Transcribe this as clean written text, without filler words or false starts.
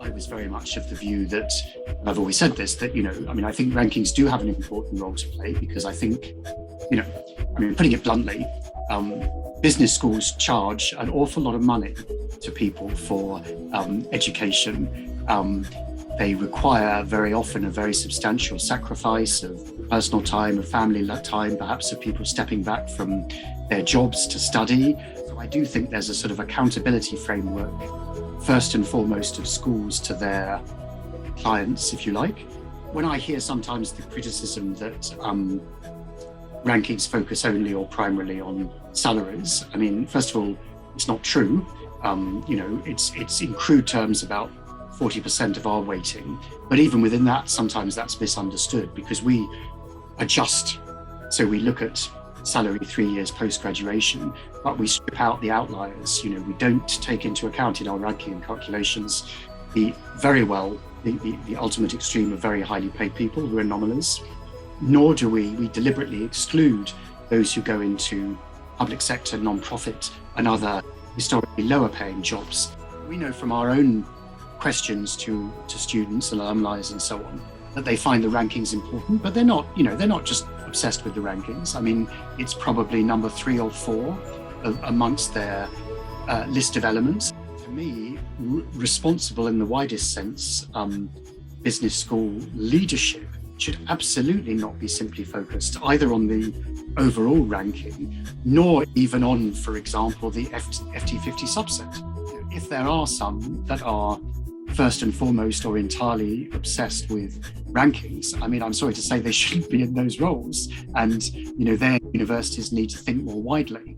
I was very much of the view that, and I've always said this, that, I think rankings do have an important role to play, because I think, putting it bluntly, business schools charge an awful lot of money to people for education. They require very often a very substantial sacrifice of personal time, of family time, perhaps of people stepping back from their jobs to study. So I do think there's a sort of accountability framework, first and foremost, of schools to their clients, if you like. When I hear sometimes the criticism that rankings focus only or primarily on salaries, first of all, it's not true. It's in crude terms about 40% of our weighting, but even within that, sometimes that's misunderstood, because we adjust. So we look at salary 3 years post-graduation, but we strip out the outliers. We don't take into account in our ranking calculations the ultimate extreme of very highly paid people who are anomalies, nor do we deliberately exclude those who go into public sector, non-profit, and other historically lower paying jobs. We know from our own questions to students and alumni and so on that they find the rankings important, but they're not just obsessed with the rankings. It's probably number 3 or 4 amongst their list of elements. To me, responsible in the widest sense, business school leadership should absolutely not be simply focused either on the overall ranking, nor even on, for example, the FT50 subset. If there are some that are first and foremost or entirely obsessed with rankings, I'm sorry to say they shouldn't be in those roles, and their universities need to think more widely.